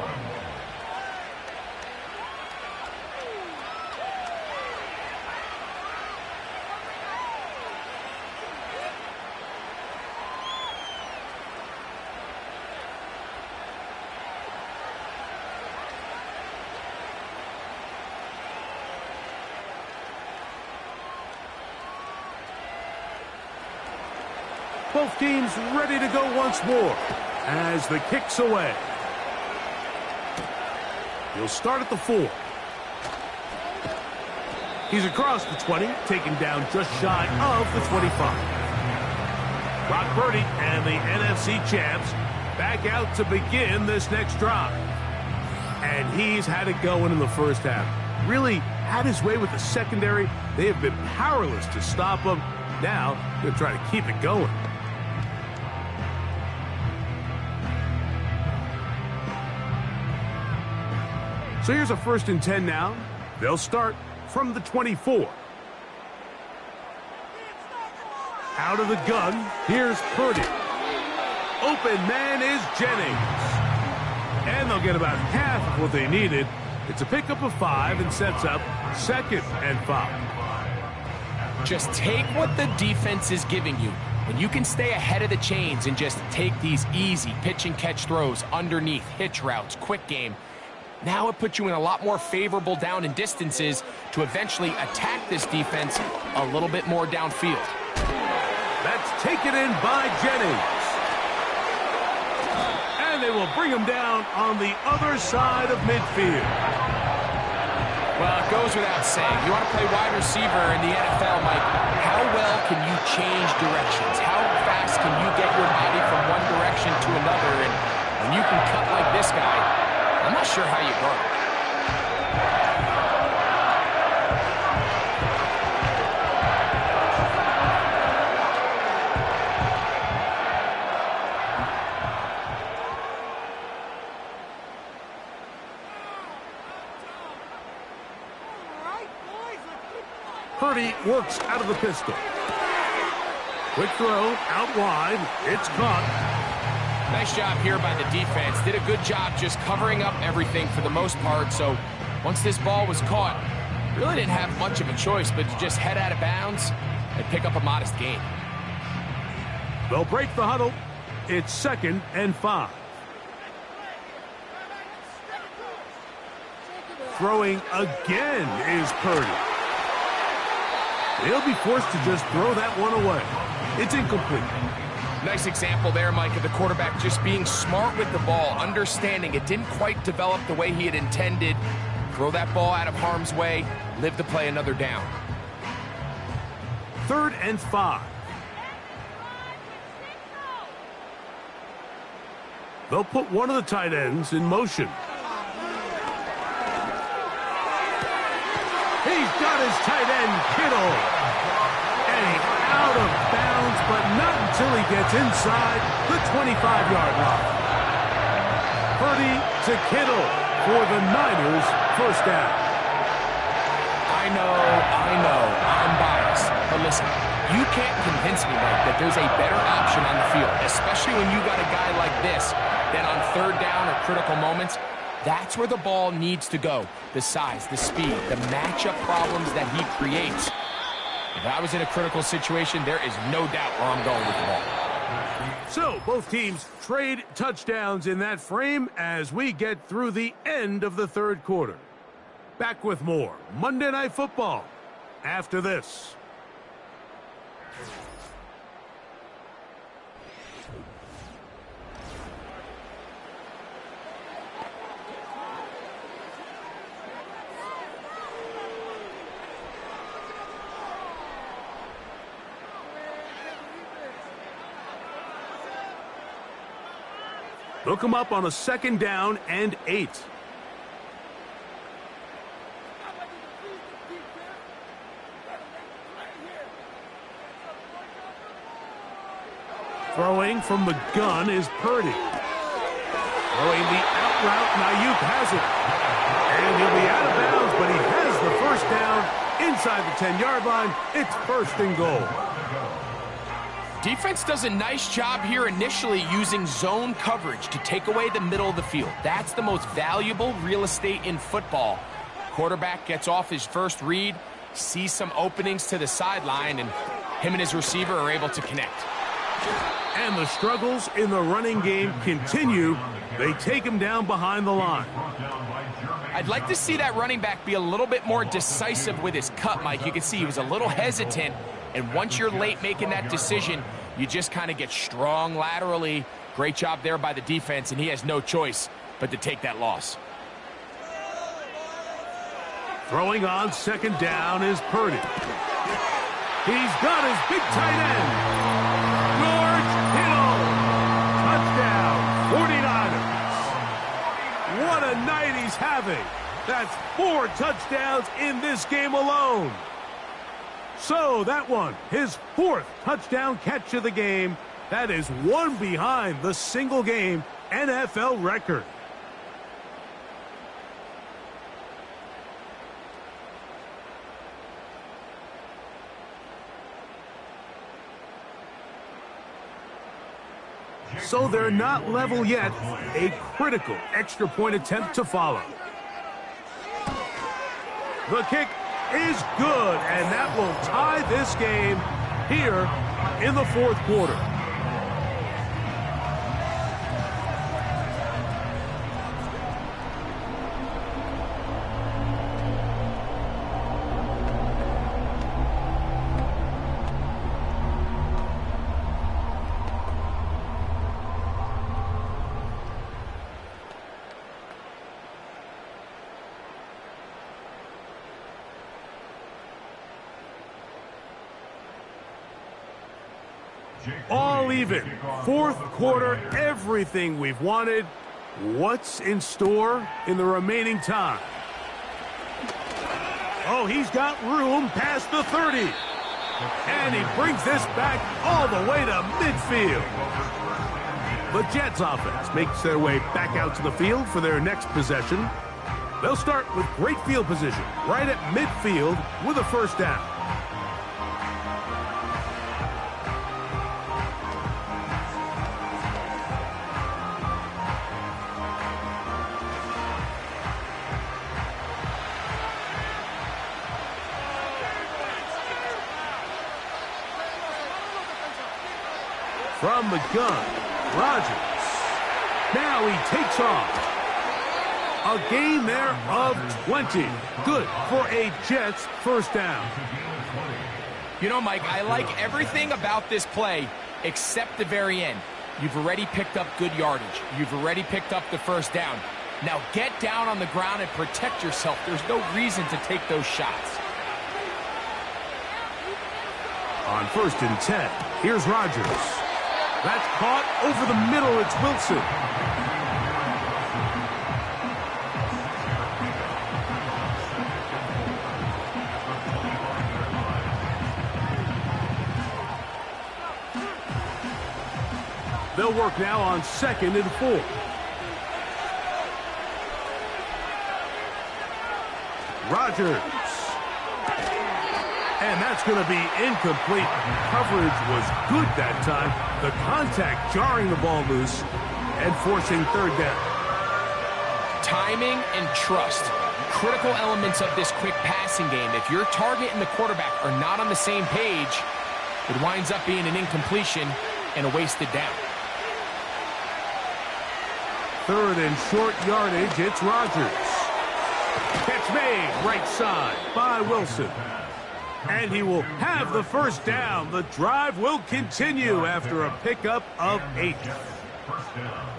Both teams ready to go once more as the kick's away. He'll start at the 4. He's across the 20, taken down just shy of the 25. Brock Purdy and the NFC champs back out to begin this next drive. And he's had it going in the first half. Really had his way with the secondary. They have been powerless to stop him. Now, they're trying to keep it going. So here's a 1st and 10 now. They'll start from the 24. Out of the gun, here's Purdy. Open man is Jennings. And they'll get about half of what they needed. It's a pickup of 5 and sets up 2nd and 5. Just take what the defense is giving you. When you can stay ahead of the chains and just take these easy pitch and catch throws underneath, hitch routes, quick game, now it puts you in a lot more favorable down and distances to eventually attack this defense a little bit more downfield. That's taken in by Jennings. And they will bring him down on the other side of midfield. Well, it goes without saying. You want to play wide receiver in the NFL, Mike, how well can you change directions? How fast can you get your body from one direction to another? And when you can cut like this guy, I'm not sure how you guard it. Purdy works out of the pistol. Quick throw, out wide. It's caught. Nice job here by the defense. Did a good job just covering up everything for the most part. So once this ball was caught, really didn't have much of a choice but to just head out of bounds and pick up a modest gain. They'll break the huddle. It's 2nd and 5. Throwing again is Purdy. He'll be forced to just throw that one away. It's incomplete. Nice example there, Mike, of the quarterback just being smart with the ball, understanding it didn't quite develop the way he had intended. throw that ball out of harm's way, live to play another down. 3rd and 5. They'll put one of the tight ends in motion. He's got his tight end, Kittle. And he's out of bounds, but not until he gets inside the 25-yard line. Purdy to Kittle for the Niners' first down. I know, I'm biased. But listen, you can't convince me, Mike, that there's a better option on the field, especially when you got a guy like this that on 3rd down or critical moments, that's where the ball needs to go. The size, the speed, the matchup problems that he creates. If I was in a critical situation, there is no doubt where I'm going with the ball. So, both teams trade touchdowns in that frame as we get through the end of the 3rd quarter. Back with more Monday Night Football after this. They'll come up on a 2nd down and 8. Throwing from the gun is Purdy. Throwing the out route, Ayuk has it. And he'll be out of bounds, but he has the first down inside the 10-yard line. It's 1st and goal. Defense does a nice job here initially using zone coverage to take away the middle of the field. That's the most valuable real estate in football. Quarterback gets off his first read, sees some openings to the sideline, and him and his receiver are able to connect. And the struggles in the running game continue. They take him down behind the line. I'd like to see that running back be a little bit more decisive with his cut, Mike. You can see he was a little hesitant. And once you're late making that decision, you just kind of get strong laterally. Great job there by the defense, and he has no choice but to take that loss. Throwing on 2nd down is Purdy. He's got his big tight end, George Kittle. Touchdown, 49ers. What a night he's having. That's 4 touchdowns in this game alone. So that one, his 4th touchdown catch of the game. That is one behind the single-game NFL record. So they're not level yet. A critical extra point attempt to follow. The kick is good, and that will tie this game here in the 4th quarter. All even. 4th quarter, everything we've wanted. What's in store in the remaining time? Oh, he's got room past the 30. And he brings this back all the way to midfield. The Jets offense makes their way back out to the field for their next possession. They'll start with great field position right at midfield with a first down. From the gun, Rodgers. Now he takes off. A gain there of 20. Good for a Jets first down. You know, Mike, I like everything about this play except the very end. You've already picked up good yardage. You've already picked up the first down. Now get down on the ground and protect yourself. There's no reason to take those shots. On 1st and 10, here's Rodgers. That's caught over the middle. It's Wilson. They'll work now on 2nd and 4. Rodgers. And that's going to be incomplete. Coverage was good that time. The contact jarring the ball loose and forcing 3rd down. Timing and trust. Critical elements of this quick passing game. If your target and the quarterback are not on the same page, it winds up being an incompletion and a wasted down. 3rd and short yardage, it's Rodgers. Catch made, right side by Wilson. And he will have the 1st down. The drive will continue after a pickup of 8.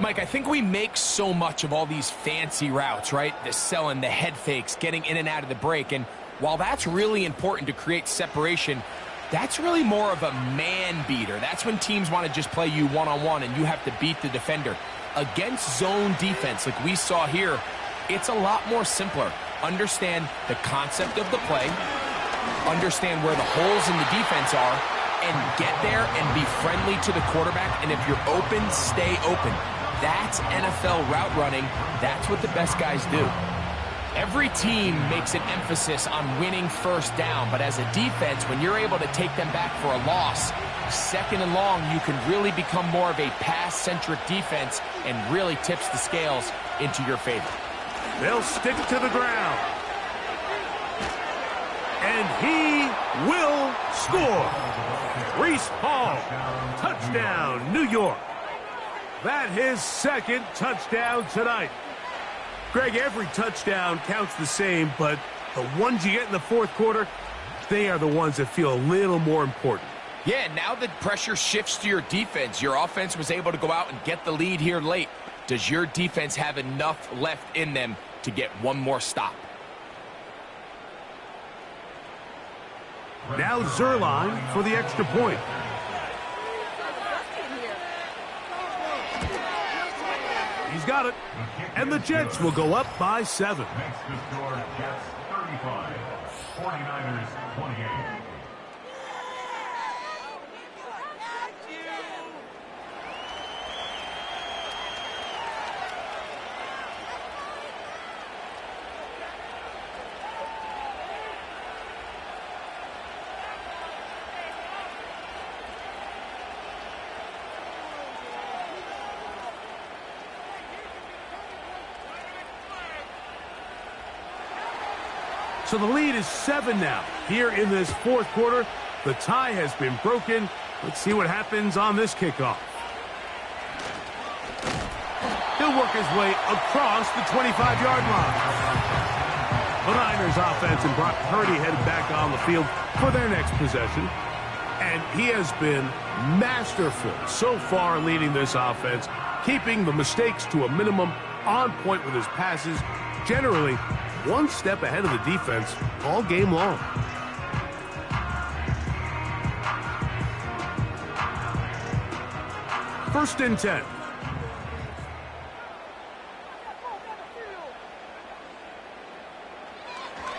Mike, I think we make so much of all these fancy routes, right? The selling, the head fakes, getting in and out of the break. And while that's really important to create separation, that's really more of a man beater. That's when teams want to just play you one-on-one and you have to beat the defender. Against zone defense like we saw here, it's a lot more simpler. Understand the concept of the play, understand where the holes in the defense are, and get there and be friendly to the quarterback. And if you're open, stay open. That's NFL route running. That's what the best guys do. Every team makes an emphasis on winning 1st down, but as a defense, when you're able to take them back for a loss, 2nd and long, you can really become more of a pass-centric defense and really tips the scales into your favor. They'll stick to the ground. And he will score. Reese Hall, touchdown, New York. That his 2nd touchdown tonight. Greg, every touchdown counts the same, but the ones you get in the 4th quarter, they are the ones that feel a little more important. Yeah, now the pressure shifts to your defense. Your offense was able to go out and get the lead here late. Does your defense have enough left in them to get one more stop? Now Zerline for the extra point. He's got it. And the Jets will go up by 7. Makes the score Jets 35, 49ers 28. So the lead is 7 now. Here in this 4th quarter, the tie has been broken. Let's see what happens on this kickoff. He'll work his way across the 25-yard line. The Niners offense and Brock Purdy headed back on the field for their next possession. And he has been masterful so far leading this offense, keeping the mistakes to a minimum, on point with his passes, generally one step ahead of the defense all game long. First and 10.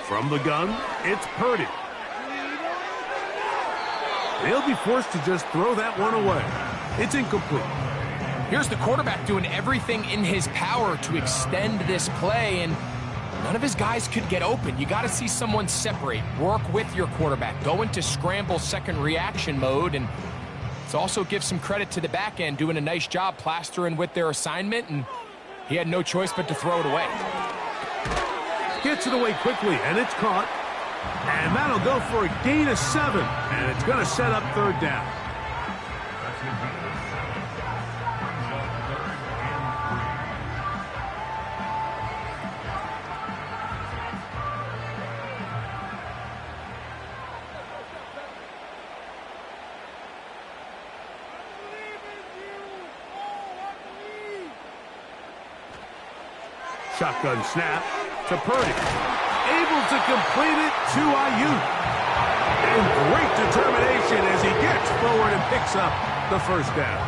From the gun, it's Purdy. They'll be forced to just throw that one away. It's incomplete. Here's the quarterback doing everything in his power to extend this play, and none of his guys could get open. You got to see someone separate, work with your quarterback, go into scramble second reaction mode, and it's also give some credit to the back end doing a nice job plastering with their assignment, and he had no choice but to throw it away. Gets it away quickly, and it's caught. And that'll go for a gain of 7, and it's going to set up 3rd down. Shotgun snap to Purdy. Able to complete it to Ayuk. And great determination as he gets forward and picks up the first down.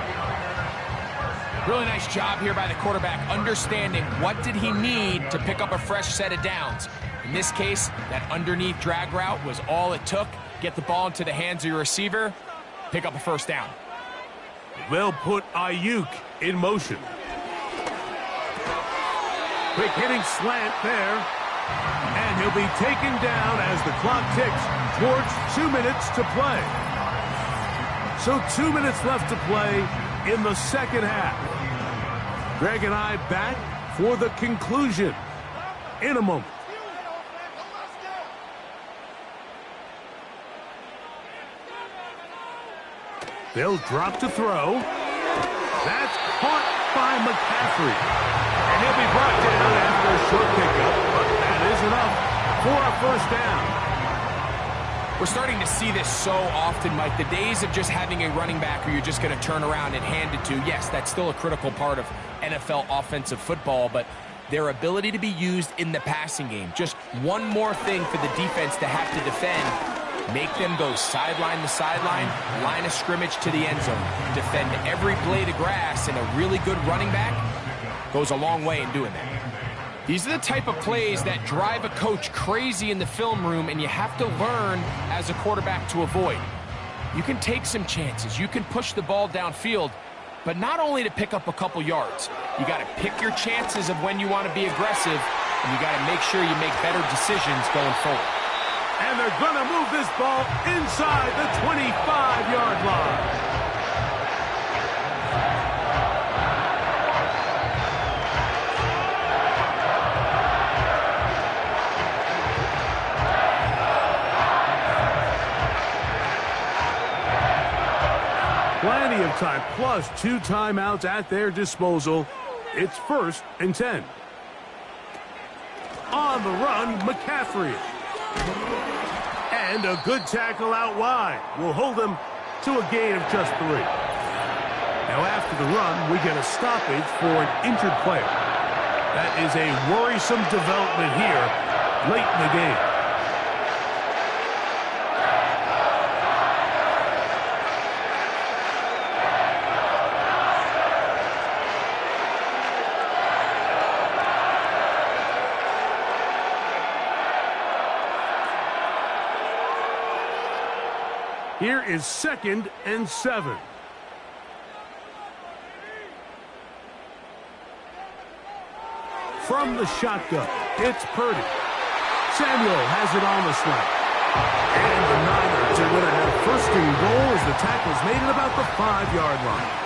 Really nice job here by the quarterback, understanding what did he need to pick up a fresh set of downs. In this case, that underneath drag route was all it took. Get the ball into the hands of your receiver, pick up a first down. They'll put Ayuk in motion. Quick hitting slant there. And he'll be taken down as the clock ticks towards 2 minutes to play. So 2 minutes left to play in the second half. Greg and I back for the conclusion in a moment. They'll drop to throw. That's caught by McCaffrey. And he'll be brought down after a short pickup, but that is enough for a first down. We're starting to see this so often, Mike. The days of just having a running back who you're just going to turn around and hand it to, yes, that's still a critical part of NFL offensive football, but their ability to be used in the passing game, just one more thing for the defense to have to defend. Make them go sideline to sideline, line of scrimmage to the end zone. Defend every blade of grass, and a really good running back goes a long way in doing that. These are the type of plays that drive a coach crazy in the film room, and you have to learn as a quarterback to avoid. You can take some chances. You can push the ball downfield, but not only to pick up a couple yards. You got to pick your chances of when you want to be aggressive, and you got to make sure you make better decisions going forward. And they're going to move this ball inside the 25-yard line. Plenty of time, plus 2 timeouts at their disposal. It's 1st and 10. On the run, McCaffrey. And a good tackle out wide will hold them to a gain of just 3. Now after the run, we get a stoppage for an injured player. That is a worrisome development here late in the game. Here is 2nd and 7. From the shotgun, it's Purdy. Samuel has it on the snap. And the Niners are going to have 1st and goal as the tackle's made at about the 5-yard line.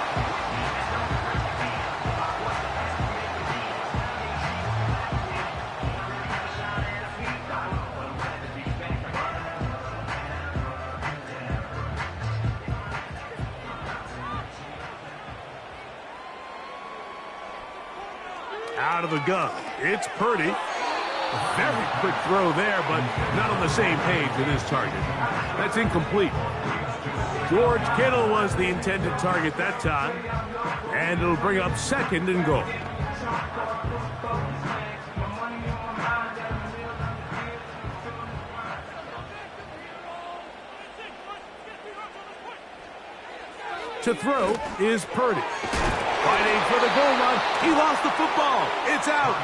Out of the gun, it's Purdy. A very quick throw there, but not on the same page with his target. That's incomplete. George Kittle was the intended target that time, and it'll bring up 2nd and goal. To throw is Purdy. Fighting for the goal line. He lost the football. It's out.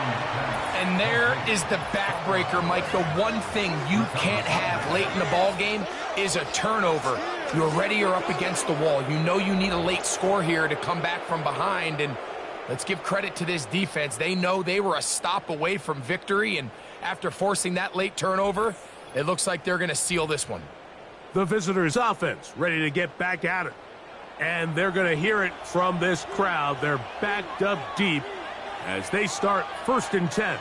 And there is the backbreaker, Mike. The one thing you can't have late in the ball game is a turnover. You're ready, you're up against the wall. You know you need a late score here to come back from behind. And let's give credit to this defense. They know they were a stop away from victory. And after forcing that late turnover, it looks like they're going to seal this one. The visitors' offense ready to get back at it. And they're going to hear it from this crowd. They're backed up deep as they start 1st and 10.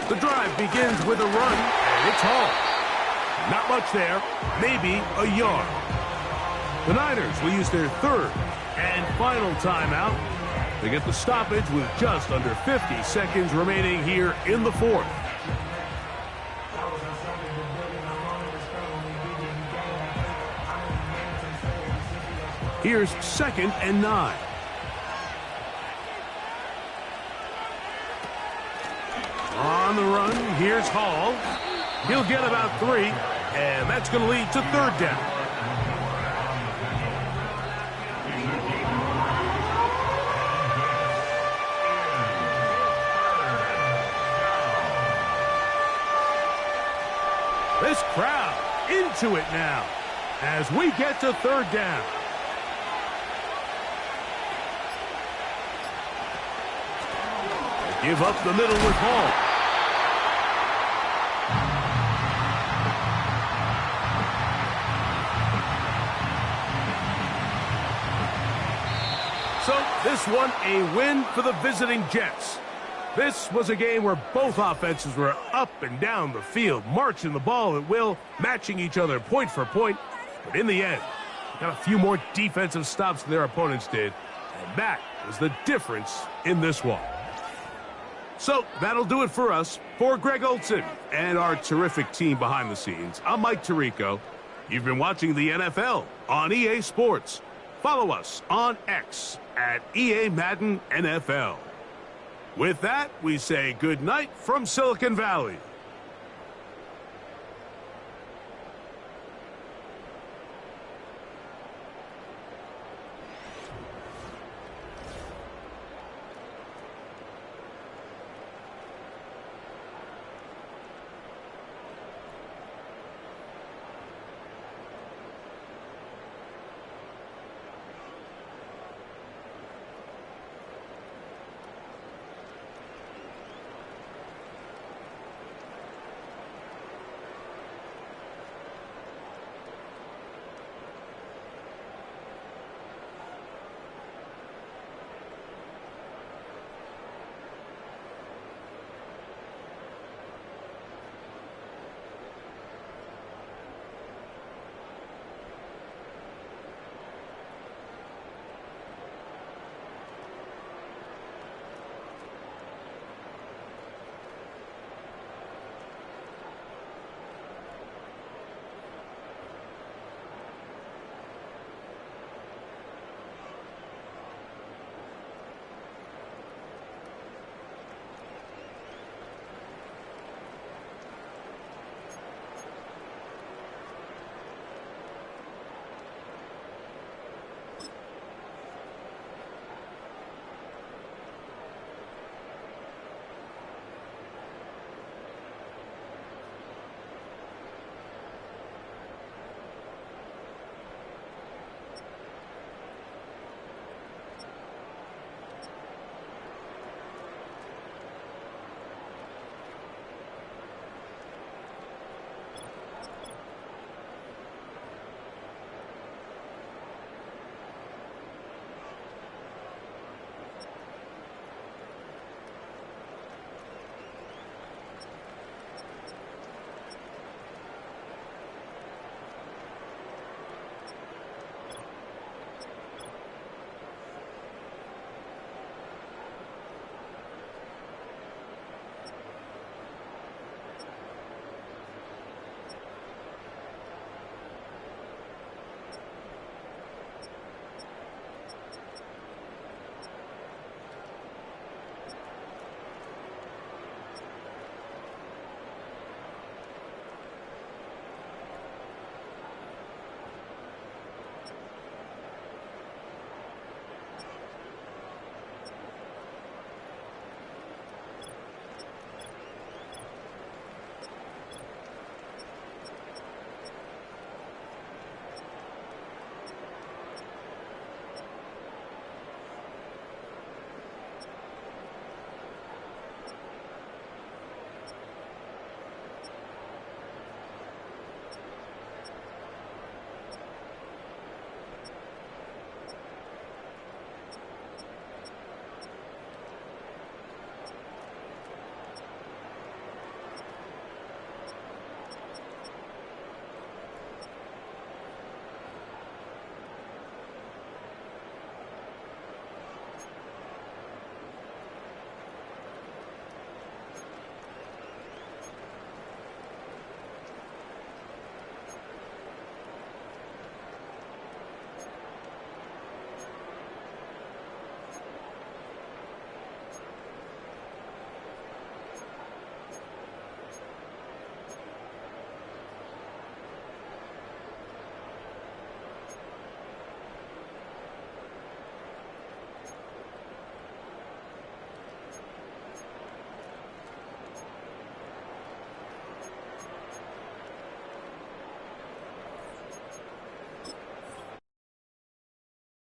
The drive begins with a run, and it's home. Not much there, maybe a yard. The Niners will use their 3rd and final timeout They get the stoppage with just under 50 seconds remaining here in the fourth. Here's 2nd and 9. On the run, here's Hall. He'll get about 3, and that's going to lead to 3rd down. This crowd into it now as we get to 3rd down. Give up the middle with Hall. So this one a win for the visiting Jets. This was a game where both offenses were up and down the field, marching the ball at will, matching each other point for point. But in the end, got a few more defensive stops than their opponents did. And that was the difference in this one. So that'll do it for us. For Greg Olson and our terrific team behind the scenes, I'm Mike Tirico. You've been watching the NFL on EA Sports. Follow us on X at EA Madden NFL. With that, we say good night from Silicon Valley.